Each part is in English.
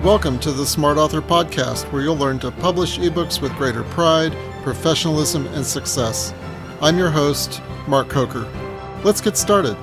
Welcome to the Smart Author Podcast, where you'll learn to publish ebooks with greater pride, professionalism, and success. I'm your host, Mark Coker. Let's get started.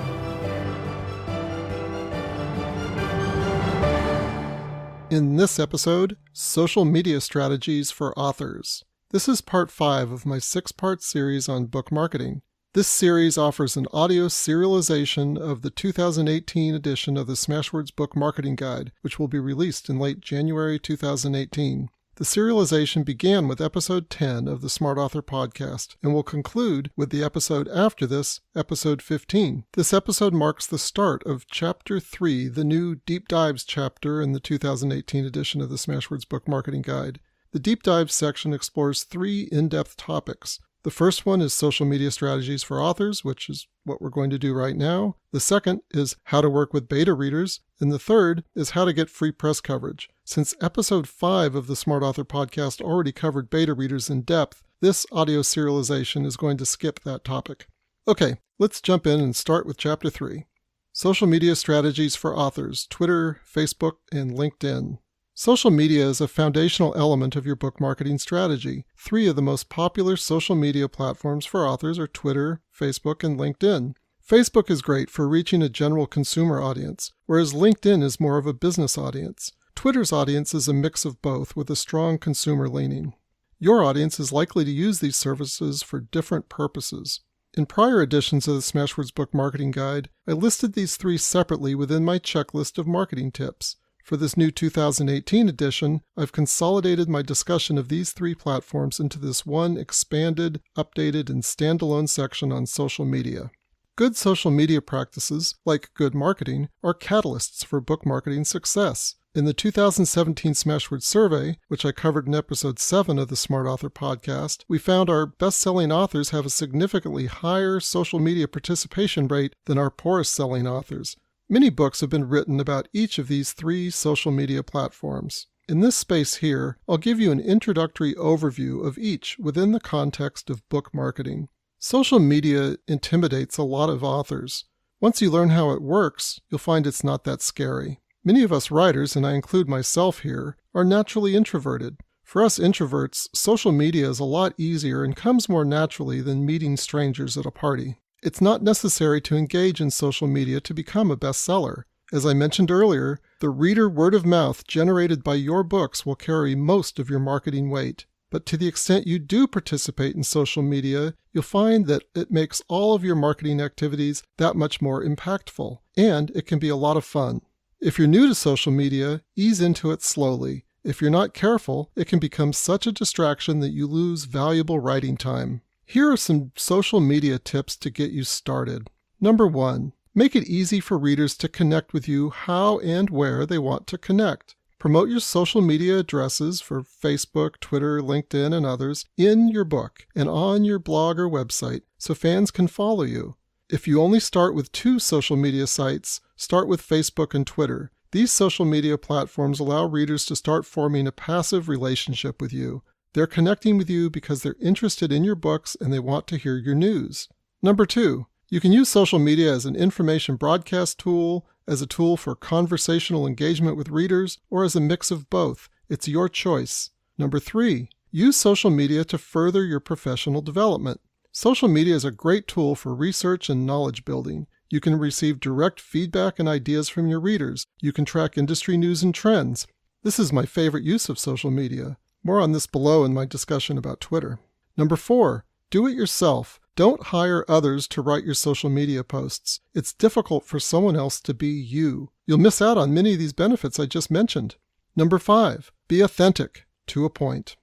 In this episode, Social Media Strategies for Authors. This is part 5 of my 6-part series on book marketing. This series offers an audio serialization of the 2018 edition of the Smashwords Book Marketing Guide, which will be released in late January 2018. The serialization began with episode 10 of the Smart Author Podcast and will conclude with the episode after this, episode 15. This episode marks the start of Chapter 3, the new Deep Dives chapter in the 2018 edition of the Smashwords Book Marketing Guide. The Deep Dives section explores 3 in-depth topics. The first one is social media strategies for authors, which is what we're going to do right now. The second is how to work with beta readers. And the third is how to get free press coverage. Since episode 5 of the Smart Author Podcast already covered beta readers in depth, this audio serialization is going to skip that topic. Okay, let's jump in and start with Chapter 3. Social media strategies for authors, Twitter, Facebook, and LinkedIn. Social media is a foundational element of your book marketing strategy. 3 of the most popular social media platforms for authors are Twitter, Facebook, and LinkedIn. Facebook is great for reaching a general consumer audience, whereas LinkedIn is more of a business audience. Twitter's audience is a mix of both with a strong consumer leaning. Your audience is likely to use these services for different purposes. In prior editions of the Smashwords Book Marketing Guide, I listed these 3 separately within my checklist of marketing tips. For this new 2018 edition, I've consolidated my discussion of these 3 platforms into this one expanded, updated, and standalone section on social media. Good social media practices, like good marketing, are catalysts for book marketing success. In the 2017 Smashwords survey, which I covered in episode 7 of the Smart Author Podcast, we found our best-selling authors have a significantly higher social media participation rate than our poorest-selling authors. Many books have been written about each of these 3 social media platforms. In this space here, I'll give you an introductory overview of each within the context of book marketing. Social media intimidates a lot of authors. Once you learn how it works, you'll find it's not that scary. Many of us writers, and I include myself here, are naturally introverted. For us introverts, social media is a lot easier and comes more naturally than meeting strangers at a party. It's not necessary to engage in social media to become a bestseller. As I mentioned earlier, the reader word of mouth generated by your books will carry most of your marketing weight. But to the extent you do participate in social media, you'll find that it makes all of your marketing activities that much more impactful, and it can be a lot of fun. If you're new to social media, ease into it slowly. If you're not careful, it can become such a distraction that you lose valuable writing time. Here are some social media tips to get you started. Number 1, make it easy for readers to connect with you how and where they want to connect. Promote your social media addresses for Facebook, Twitter, LinkedIn, and others in your book and on your blog or website so fans can follow you. If you only start with 2 social media sites, start with Facebook and Twitter. These social media platforms allow readers to start forming a passive relationship with you. They're connecting with you because they're interested in your books and they want to hear your news. Number 2, you can use social media as an information broadcast tool, as a tool for conversational engagement with readers, or as a mix of both. It's your choice. Number 3, use social media to further your professional development. Social media is a great tool for research and knowledge building. You can receive direct feedback and ideas from your readers. You can track industry news and trends. This is my favorite use of social media. More on this below in my discussion about Twitter. Number 4, do it yourself. Don't hire others to write your social media posts. It's difficult for someone else to be you. You'll miss out on many of these benefits I just mentioned. Number 5, be authentic, to a point.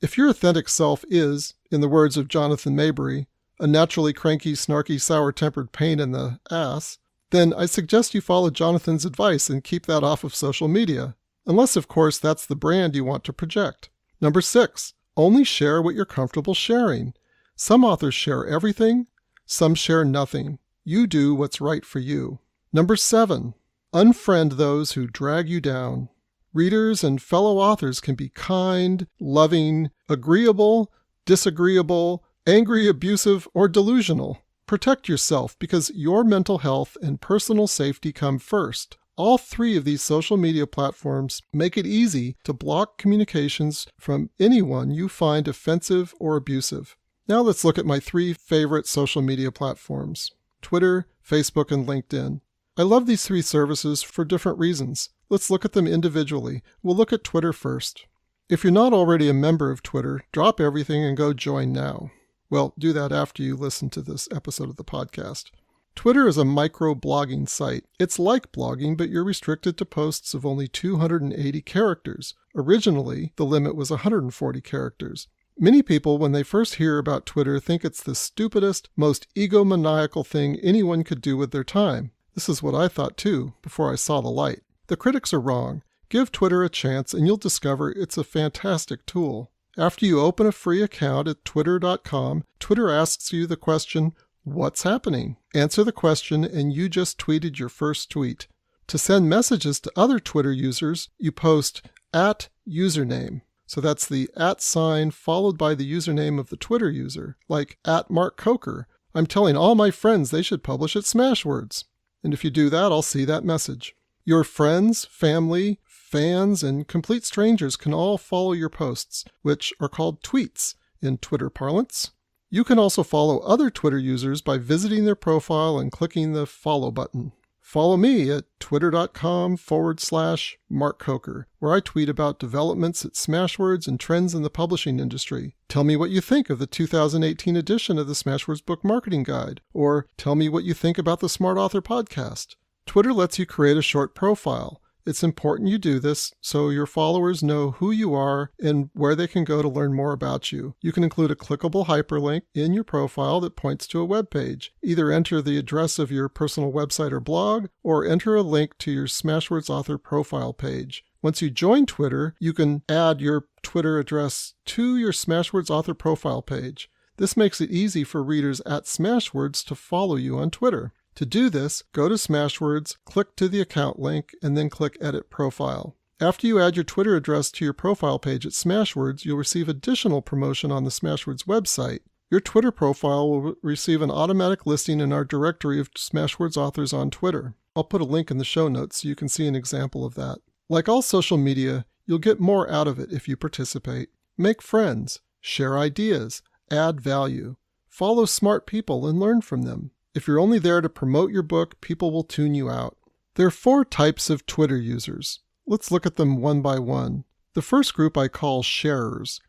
If your authentic self is, in the words of Jonathan Maberry, a naturally cranky, snarky, sour-tempered pain in the ass, then I suggest you follow Jonathan's advice and keep that off of social media. Unless, of course, that's the brand you want to project. Number 6, only share what you're comfortable sharing. Some authors share everything, some share nothing. You do what's right for you. Number 7, unfriend those who drag you down. Readers and fellow authors can be kind, loving, agreeable, disagreeable, angry, abusive, or delusional. Protect yourself because your mental health and personal safety come first. All three of these social media platforms make it easy to block communications from anyone you find offensive or abusive. Now let's look at my three favorite social media platforms: Twitter, Facebook, and LinkedIn. I love these three services for different reasons. Let's look at them individually. We'll look at Twitter first. If you're not already a member of Twitter, drop everything and go join now. Well, do that after you listen to this episode of the podcast. Twitter is a micro-blogging site. It's like blogging, but you're restricted to posts of only 280 characters. Originally, the limit was 140 characters. Many people, when they first hear about Twitter, think it's the stupidest, most egomaniacal thing anyone could do with their time. This is what I thought too, before I saw the light. The critics are wrong. Give Twitter a chance and you'll discover it's a fantastic tool. After you open a free account at twitter.com, Twitter asks you the question, "What's happening?" Answer the question and you just tweeted your first tweet. To send messages to other Twitter users, you post @username. So that's the @ followed by the username of the Twitter user, like @MarkCoker. I'm telling all my friends they should publish at Smashwords. And if you do that, I'll see that message. Your friends, family, fans, and complete strangers can all follow your posts, which are called tweets in Twitter parlance. You can also follow other Twitter users by visiting their profile and clicking the follow button. Follow me at twitter.com/MarkCoker, where I tweet about developments at Smashwords and trends in the publishing industry. Tell me what you think of the 2018 edition of the Smashwords Book Marketing Guide, or tell me what you think about the Smart Author podcast. Twitter lets you create a short profile. It's important you do this so your followers know who you are and where they can go to learn more about you. You can include a clickable hyperlink in your profile that points to a web page. Either enter the address of your personal website or blog, or enter a link to your Smashwords author profile page. Once you join Twitter, you can add your Twitter address to your Smashwords author profile page. This makes it easy for readers at Smashwords to follow you on Twitter. To do this, go to Smashwords, click to the account link, and then click Edit Profile. After you add your Twitter address to your profile page at Smashwords, you'll receive additional promotion on the Smashwords website. Your Twitter profile will receive an automatic listing in our directory of Smashwords authors on Twitter. I'll put a link in the show notes so you can see an example of that. Like all social media, you'll get more out of it if you participate. Make friends, share ideas, add value, follow smart people and learn from them. If you're only there to promote your book, people will tune you out. There are 4 types of Twitter users. Let's look at them one by one. The first group I call sharers.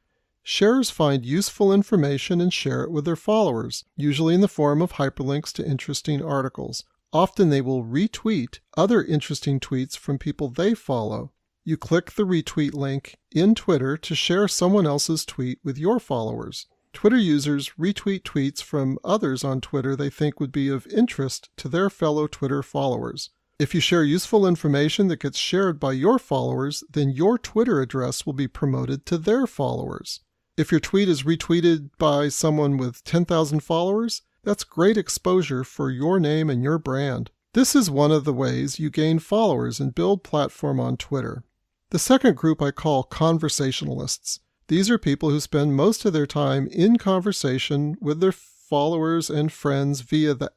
Sharers find useful information and share it with their followers, usually in the form of hyperlinks to interesting articles. Often they will retweet other interesting tweets from people they follow. You click the retweet link in Twitter to share someone else's tweet with your followers. Twitter users retweet tweets from others on Twitter they think would be of interest to their fellow Twitter followers. If you share useful information that gets shared by your followers, then your Twitter address will be promoted to their followers. If your tweet is retweeted by someone with 10,000 followers, that's great exposure for your name and your brand. This is one of the ways you gain followers and build platform on Twitter. The second group I call Conversational Lists. These are people who spend most of their time in conversation with their followers and friends via the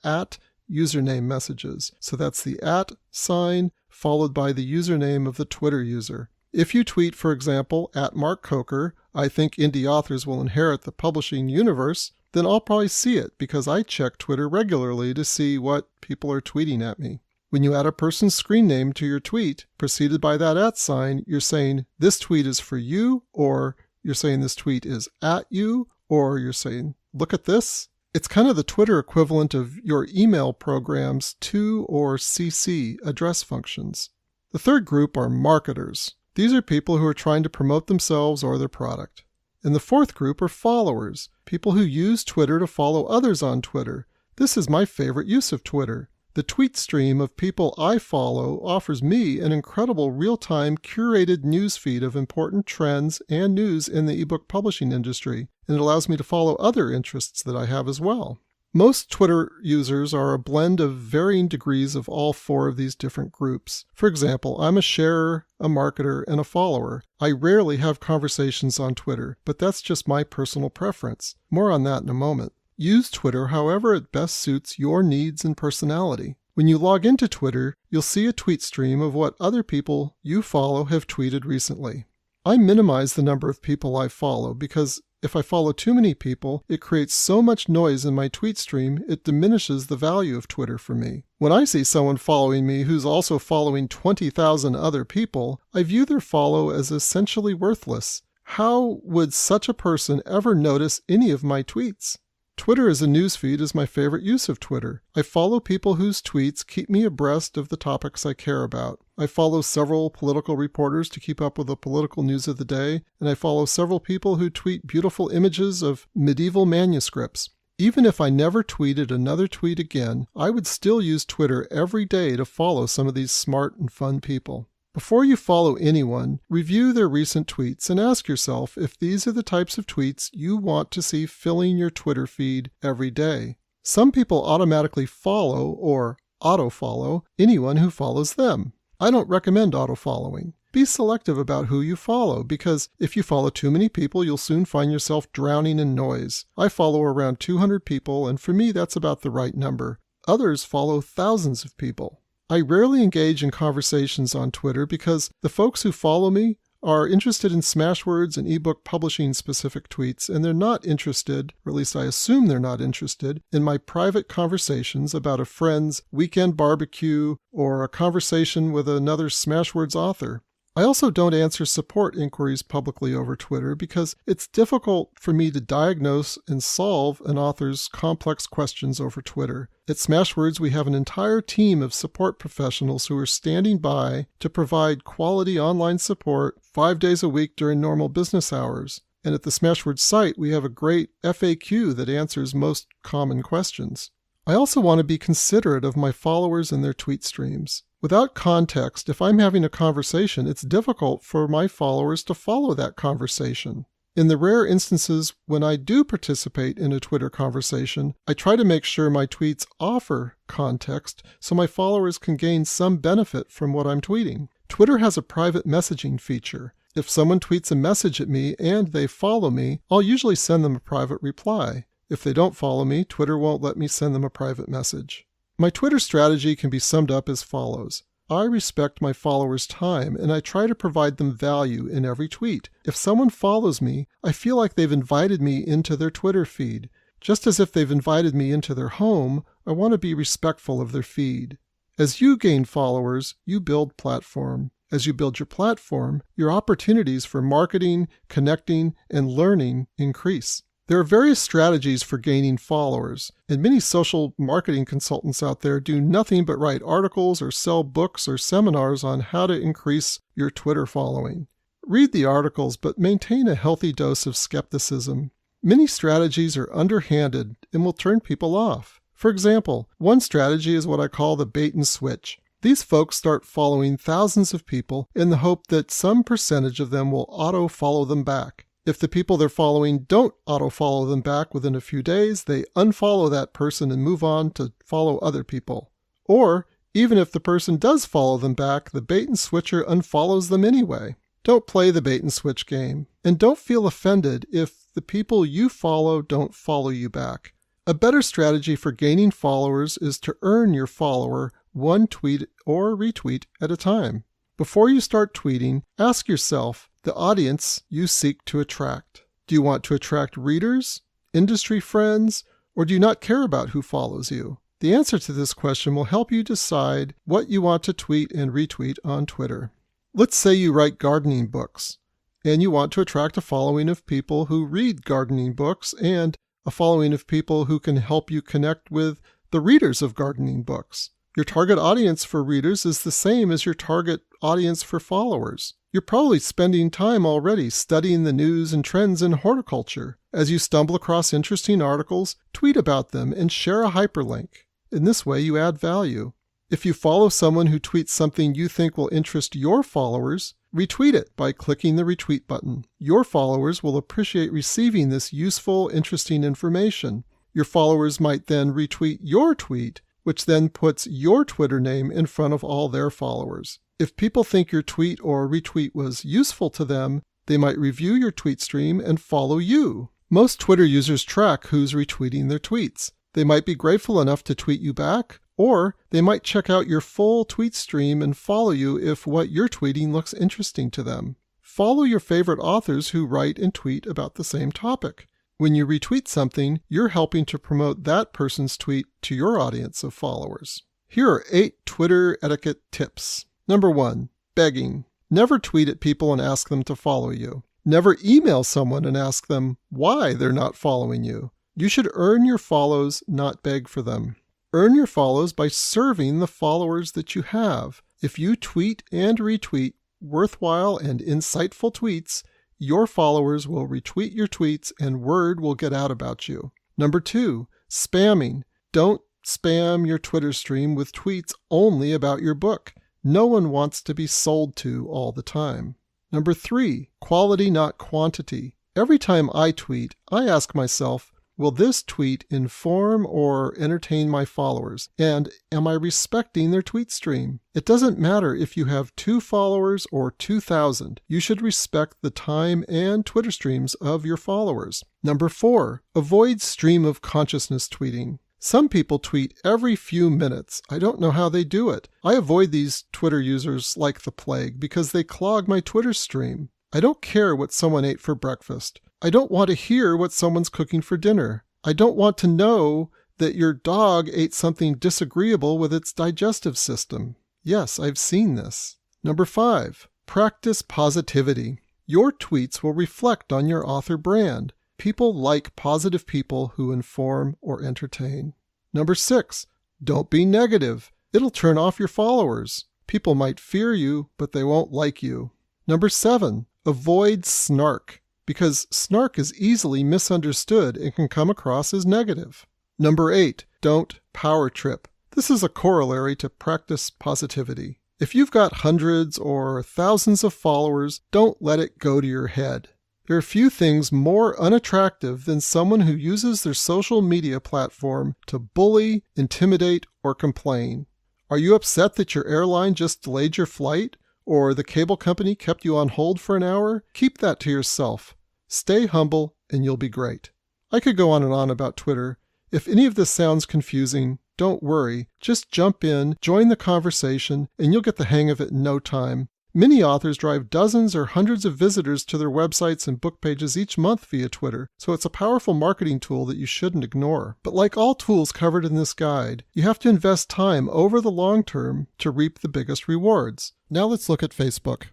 @username messages. So that's the @ followed by the username of the Twitter user. If you tweet, for example, @MarkCoker, I think indie authors will inherit the publishing universe, then I'll probably see it because I check Twitter regularly to see what people are tweeting at me. When you add a person's screen name to your tweet, preceded by that @ you're saying this tweet is for you, or you're saying this tweet is at you, or you're saying, look at this. It's kind of the Twitter equivalent of your email program's to or CC address functions. The third group are marketers. These are people who are trying to promote themselves or their product. And the fourth group are followers, people who use Twitter to follow others on Twitter. This is my favorite use of Twitter. The tweet stream of people I follow offers me an incredible real-time curated newsfeed of important trends and news in the ebook publishing industry, and it allows me to follow other interests that I have as well. Most Twitter users are a blend of varying degrees of all 4 of these different groups. For example, I'm a sharer, a marketer, and a follower. I rarely have conversations on Twitter, but that's just my personal preference. More on that in a moment. Use Twitter however it best suits your needs and personality. When you log into Twitter, you'll see a tweet stream of what other people you follow have tweeted recently. I minimize the number of people I follow because if I follow too many people, it creates so much noise in my tweet stream, it diminishes the value of Twitter for me. When I see someone following me who's also following 20,000 other people, I view their follow as essentially worthless. How would such a person ever notice any of my tweets? Twitter as a newsfeed is my favorite use of Twitter. I follow people whose tweets keep me abreast of the topics I care about. I follow several political reporters to keep up with the political news of the day, and I follow several people who tweet beautiful images of medieval manuscripts. Even if I never tweeted another tweet again, I would still use Twitter every day to follow some of these smart and fun people. Before you follow anyone, review their recent tweets and ask yourself if these are the types of tweets you want to see filling your Twitter feed every day. Some people automatically follow or auto-follow anyone who follows them. I don't recommend auto-following. Be selective about who you follow because if you follow too many people, you'll soon find yourself drowning in noise. I follow around 200 people, and for me, that's about the right number. Others follow thousands of people. I rarely engage in conversations on Twitter because the folks who follow me are interested in Smashwords and ebook publishing specific tweets, and they're not interested, or at least I assume they're not interested, in my private conversations about a friend's weekend barbecue or a conversation with another Smashwords author. I also don't answer support inquiries publicly over Twitter because it's difficult for me to diagnose and solve an author's complex questions over Twitter. At Smashwords, we have an entire team of support professionals who are standing by to provide quality online support 5 days a week during normal business hours. And at the Smashwords site, we have a great FAQ that answers most common questions. I also want to be considerate of my followers and their tweet streams. Without context, if I'm having a conversation, it's difficult for my followers to follow that conversation. In the rare instances when I do participate in a Twitter conversation, I try to make sure my tweets offer context so my followers can gain some benefit from what I'm tweeting. Twitter has a private messaging feature. If someone tweets a message at me and they follow me, I'll usually send them a private reply. If they don't follow me, Twitter won't let me send them a private message. My Twitter strategy can be summed up as follows. I respect my followers' time, and I try to provide them value in every tweet. If someone follows me, I feel like they've invited me into their Twitter feed. Just as if they've invited me into their home, I want to be respectful of their feed. As you gain followers, you build platform. As you build your platform, your opportunities for marketing, connecting, and learning increase. There are various strategies for gaining followers, and many social marketing consultants out there do nothing but write articles or sell books or seminars on how to increase your Twitter following. Read the articles, but maintain a healthy dose of skepticism. Many strategies are underhanded and will turn people off. For example, one strategy is what I call the bait and switch. These folks start following thousands of people in the hope that some percentage of them will auto-follow them back. If the people they're following don't auto-follow them back within a few days, they unfollow that person and move on to follow other people. Or, even if the person does follow them back, the bait and switcher unfollows them anyway. Don't play the bait and switch game. And don't feel offended if the people you follow don't follow you back. A better strategy for gaining followers is to earn your follower one tweet or retweet at a time. Before you start tweeting, ask yourself the audience you seek to attract. Do you want to attract readers, industry friends, or do you not care about who follows you? The answer to this question will help you decide what you want to tweet and retweet on Twitter. Let's say you write gardening books, and you want to attract a following of people who read gardening books and a following of people who can help you connect with the readers of gardening books. Your target audience for readers is the same as your target audience for followers. You're probably spending time already studying the news and trends in horticulture. As you stumble across interesting articles, tweet about them and share a hyperlink. In this way, you add value. If you follow someone who tweets something you think will interest your followers, retweet it by clicking the retweet button. Your followers will appreciate receiving this useful, interesting information. Your followers might then retweet your tweet, which then puts your Twitter name in front of all their followers. If people think your tweet or retweet was useful to them, they might review your tweet stream and follow you. Most Twitter users track who's retweeting their tweets. They might be grateful enough to tweet you back, Or they might check out your full tweet stream and follow you if what you're tweeting looks interesting to them. Follow your favorite authors who write and tweet about the same topic. When you retweet something, you're helping to promote that person's tweet to your audience of followers. Here are 8 Twitter etiquette tips. Number 1, begging. Never tweet at people and ask them to follow you. Never email someone and ask them why they're not following you. You should earn your follows, not beg for them. Earn your follows by serving the followers that you have. If you tweet and retweet worthwhile and insightful tweets, your followers will retweet your tweets and word will get out about you. Number 2, spamming. Don't spam your Twitter stream with tweets only about your book. No one wants to be sold to all the time. Number 3, quality not quantity. Every time I tweet, I ask myself, will this tweet inform or entertain my followers? And am I respecting their tweet stream? It doesn't matter if you have 2 followers or 2,000. You should respect the time and Twitter streams of your followers. Number 4, avoid stream of consciousness tweeting. Some people tweet every few minutes. I don't know how they do it. I avoid these Twitter users like the plague because they clog my Twitter stream. I don't care what someone ate for breakfast. I don't want to hear what someone's cooking for dinner. I don't want to know that your dog ate something disagreeable with its digestive system. Yes, I've seen this. Number 5, practice positivity. Your tweets will reflect on your author brand. People like positive people who inform or entertain. Number 6, don't be negative. It'll turn off your followers. People might fear you, but they won't like you. Number 7, avoid snark, because snark is easily misunderstood and can come across as negative. Number 8, don't power trip. This is a corollary to practice positivity. If you've got hundreds or thousands of followers, don't let it go to your head. There are few things more unattractive than someone who uses their social media platform to bully, intimidate, or complain. Are you upset that your airline just delayed your flight? Or the cable company kept you on hold for an hour? Keep that to yourself. Stay humble and you'll be great. I could go on and on about Twitter. If any of this sounds confusing, don't worry. Just jump in, join the conversation, and you'll get the hang of it in no time. Many authors drive dozens or hundreds of visitors to their websites and book pages each month via Twitter, so it's a powerful marketing tool that you shouldn't ignore. But like all tools covered in this guide, you have to invest time over the long term to reap the biggest rewards. Now let's look at Facebook.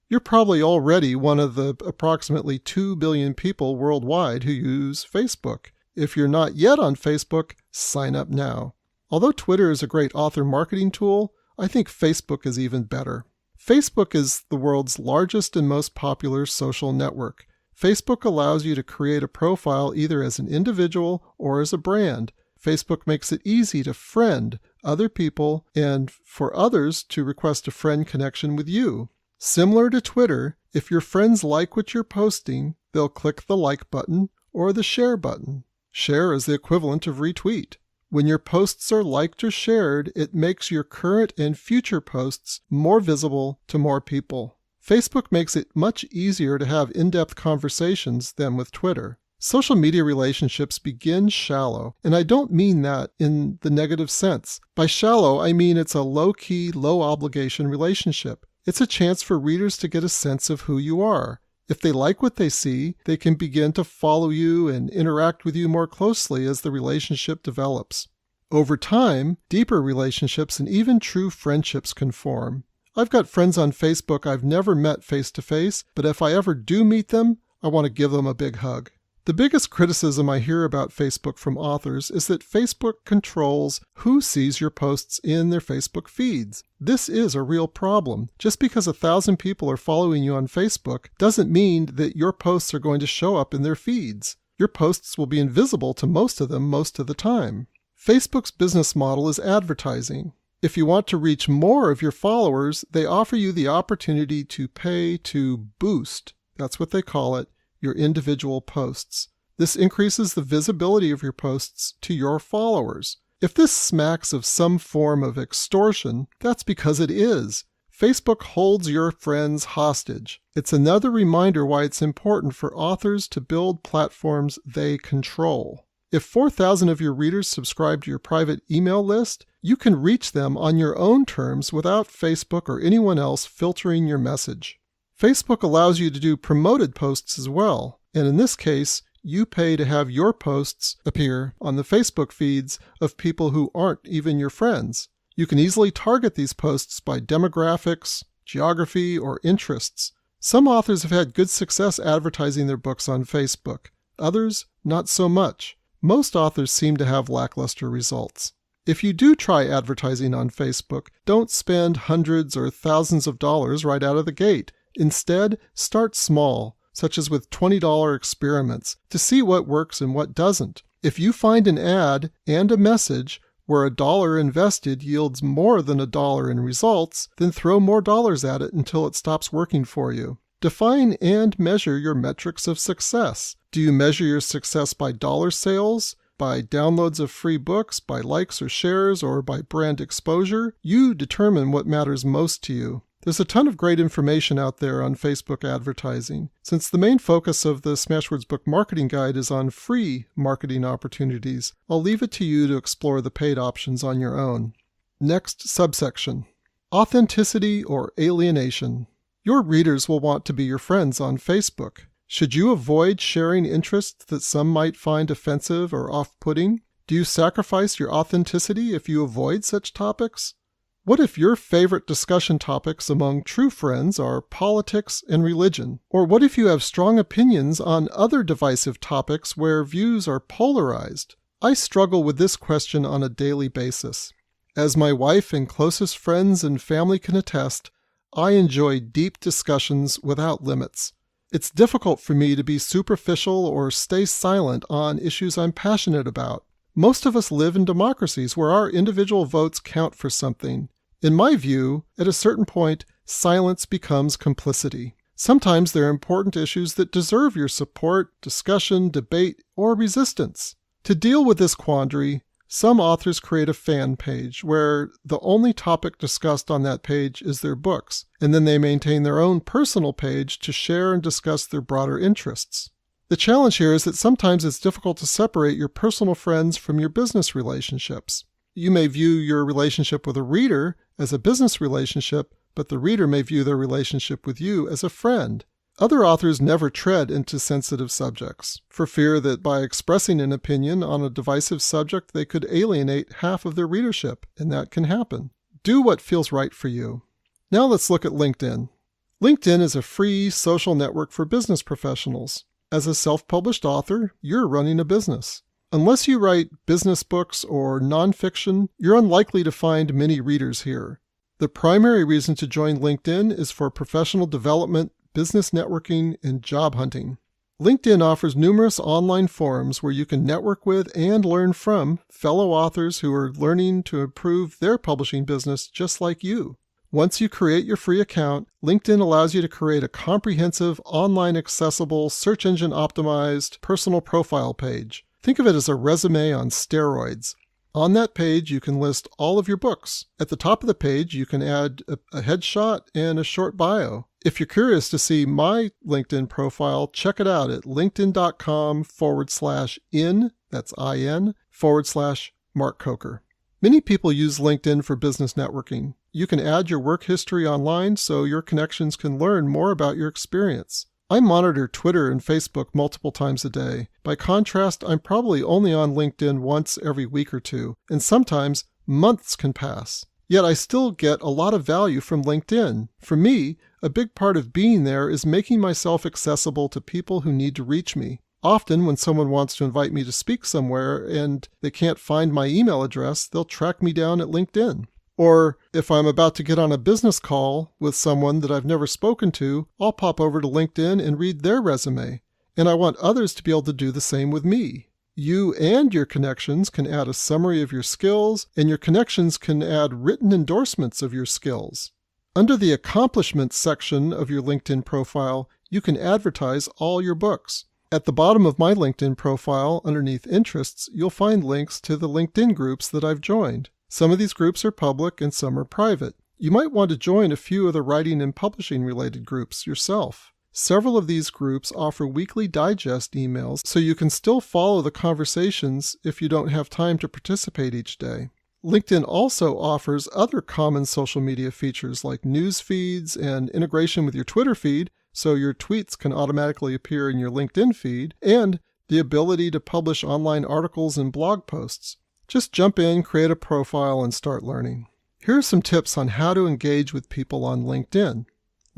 You're probably already one of the approximately 2 billion people worldwide who use Facebook. If you're not yet on Facebook, sign up now. Although Twitter is a great author marketing tool, I think Facebook is even better. Facebook is the world's largest and most popular social network. Facebook allows you to create a profile either as an individual or as a brand. Facebook makes it easy to friend other people and for others to request a friend connection with you. Similar to Twitter, if your friends like what you're posting, they'll click the like button or the share button. Share is the equivalent of retweet. When your posts are liked or shared, it makes your current and future posts more visible to more people. Facebook makes it much easier to have in-depth conversations than with Twitter. Social media relationships begin shallow, and I don't mean that in the negative sense. By shallow, I mean it's a low-key, low-obligation relationship. It's a chance for readers to get a sense of who you are. If they like what they see, they can begin to follow you and interact with you more closely as the relationship develops. Over time, deeper relationships and even true friendships can form. I've got friends on Facebook I've never met face-to-face, but if I ever do meet them, I want to give them a big hug. The biggest criticism I hear about Facebook from authors is that Facebook controls who sees your posts in their Facebook feeds. This is a real problem. Just because 1,000 people are following you on Facebook doesn't mean that your posts are going to show up in their feeds. Your posts will be invisible to most of them most of the time. Facebook's business model is advertising. If you want to reach more of your followers, they offer you the opportunity to pay to boost, that's what they call it, your individual posts. This increases the visibility of your posts to your followers. If this smacks of some form of extortion, that's because it is. Facebook holds your friends hostage. It's another reminder why it's important for authors to build platforms they control. If 4,000 of your readers subscribe to your private email list, you can reach them on your own terms without Facebook or anyone else filtering your message. Facebook allows you to do promoted posts as well, and in this case, you pay to have your posts appear on the Facebook feeds of people who aren't even your friends. You can easily target these posts by demographics, geography, or interests. Some authors have had good success advertising their books on Facebook. Others, not so much. Most authors seem to have lackluster results. If you do try advertising on Facebook, don't spend hundreds or thousands of dollars right out of the gate. Instead, start small, such as with $20 experiments, to see what works and what doesn't. If you find an ad and a message where $1 invested yields more than $1 in results, then throw more dollars at it until it stops working for you. Define and measure your metrics of success. Do you measure your success by dollar sales, by downloads of free books, by likes or shares, or by brand exposure? You determine what matters most to you. There's a ton of great information out there on Facebook advertising. Since the main focus of the Smashwords Book Marketing Guide is on free marketing opportunities, I'll leave it to you to explore the paid options on your own. Next subsection: authenticity or alienation. Your readers will want to be your friends on Facebook. Should you avoid sharing interests that some might find offensive or off-putting? Do you sacrifice your authenticity if you avoid such topics? What if your favorite discussion topics among true friends are politics and religion? Or what if you have strong opinions on other divisive topics where views are polarized? I struggle with this question on a daily basis. As my wife and closest friends and family can attest, I enjoy deep discussions without limits. It's difficult for me to be superficial or stay silent on issues I'm passionate about. Most of us live in democracies where our individual votes count for something. In my view, at a certain point, silence becomes complicity. Sometimes there are important issues that deserve your support, discussion, debate, or resistance. To deal with this quandary, some authors create a fan page where the only topic discussed on that page is their books, and then they maintain their own personal page to share and discuss their broader interests. The challenge here is that sometimes it's difficult to separate your personal friends from your business relationships. You may view your relationship with a reader as a business relationship, but the reader may view their relationship with you as a friend. Other authors never tread into sensitive subjects, for fear that by expressing an opinion on a divisive subject they could alienate half of their readership, and that can happen. Do what feels right for you. Now let's look at LinkedIn. LinkedIn is a free social network for business professionals. As a self-published author, you're running a business. Unless you write business books or nonfiction, you're unlikely to find many readers here. The primary reason to join LinkedIn is for professional development, business networking, and job hunting. LinkedIn offers numerous online forums where you can network with and learn from fellow authors who are learning to improve their publishing business just like you. Once you create your free account, LinkedIn allows you to create a comprehensive, online accessible, search engine optimized personal profile page. Think of it as a resume on steroids. On that page, you can list all of your books. At the top of the page, you can add a headshot and a short bio. If you're curious to see my LinkedIn profile, check it out at linkedin.com/in, that's IN, /Mark Coker. Many people use LinkedIn for business networking. You can add your work history online so your connections can learn more about your experience. I monitor Twitter and Facebook multiple times a day. By contrast, I'm probably only on LinkedIn once every week or two, and sometimes months can pass. Yet I still get a lot of value from LinkedIn. For me, a big part of being there is making myself accessible to people who need to reach me. Often when someone wants to invite me to speak somewhere and they can't find my email address, they'll track me down at LinkedIn. Or if I'm about to get on a business call with someone that I've never spoken to, I'll pop over to LinkedIn and read their resume. And I want others to be able to do the same with me. You and your connections can add a summary of your skills, and your connections can add written endorsements of your skills. Under the accomplishments section of your LinkedIn profile, you can advertise all your books. At the bottom of my LinkedIn profile, underneath interests, you'll find links to the LinkedIn groups that I've joined. Some of these groups are public and some are private. You might want to join a few of the writing and publishing related groups yourself. Several of these groups offer weekly digest emails, so you can still follow the conversations if you don't have time to participate each day. LinkedIn also offers other common social media features like news feeds and integration with your Twitter feed, so your tweets can automatically appear in your LinkedIn feed, and the ability to publish online articles and blog posts. Just jump in, create a profile, and start learning. Here are some tips on how to engage with people on LinkedIn.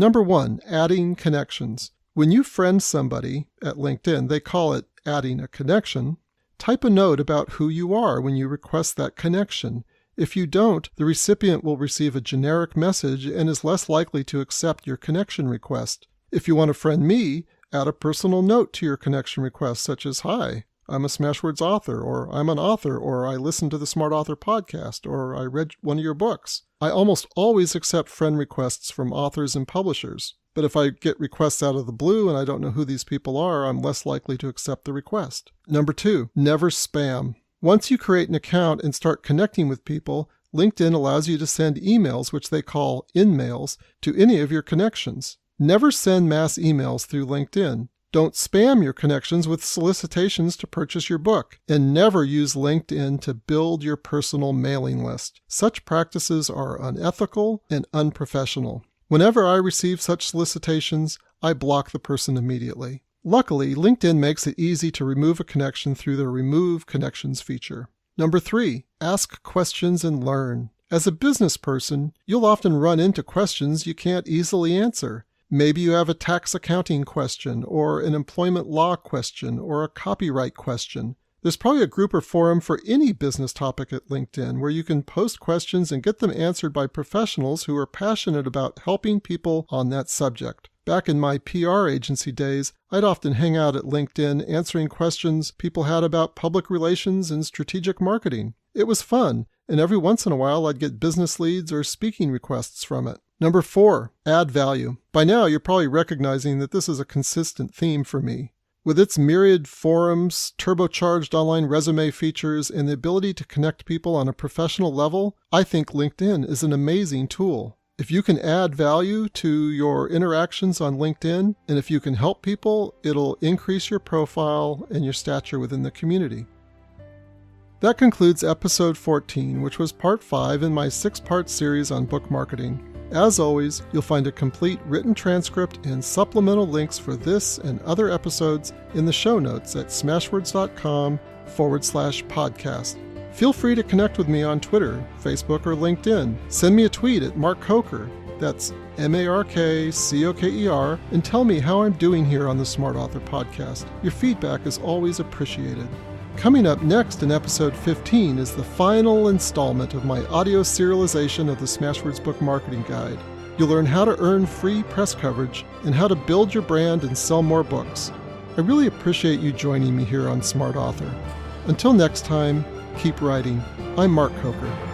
Number 1, adding connections. When you friend somebody at LinkedIn, they call it adding a connection. Type a note about who you are when you request that connection. If you don't, the recipient will receive a generic message and is less likely to accept your connection request. If you want to friend me, add a personal note to your connection request, such as, "Hi, I'm a Smashwords author," or "I'm an author," or "I listened to the Smart Author podcast," or "I read one of your books." I almost always accept friend requests from authors and publishers, but if I get requests out of the blue and I don't know who these people are, I'm less likely to accept the request. Number 2, never spam. Once you create an account and start connecting with people, LinkedIn allows you to send emails, which they call in-mails, to any of your connections. Never send mass emails through LinkedIn. Don't spam your connections with solicitations to purchase your book, and never use LinkedIn to build your personal mailing list. Such practices are unethical and unprofessional. Whenever I receive such solicitations, I block the person immediately. Luckily, LinkedIn makes it easy to remove a connection through the Remove Connections feature. Number 3, ask questions and learn. As a business person, you'll often run into questions you can't easily answer. Maybe you have a tax accounting question, or an employment law question, or a copyright question. There's probably a group or forum for any business topic at LinkedIn where you can post questions and get them answered by professionals who are passionate about helping people on that subject. Back in my PR agency days, I'd often hang out at LinkedIn answering questions people had about public relations and strategic marketing. It was fun, and every once in a while I'd get business leads or speaking requests from it. Number 4, add value. By now, you're probably recognizing that this is a consistent theme for me. With its myriad forums, turbocharged online resume features, and the ability to connect people on a professional level, I think LinkedIn is an amazing tool. If you can add value to your interactions on LinkedIn, and if you can help people, it'll increase your profile and your stature within the community. That concludes episode 14, which was part 5 in my 6-part series on book marketing. As always, you'll find a complete written transcript and supplemental links for this and other episodes in the show notes at smashwords.com/podcast. Feel free to connect with me on Twitter, Facebook, or LinkedIn. Send me a tweet at Mark Coker, that's MarkCoker, and tell me how I'm doing here on the Smart Author podcast. Your feedback is always appreciated. Coming up next in episode 15 is the final installment of my audio serialization of the Smashwords Book Marketing Guide. You'll learn how to earn free press coverage and how to build your brand and sell more books. I really appreciate you joining me here on Smart Author. Until next time, keep writing. I'm Mark Coker.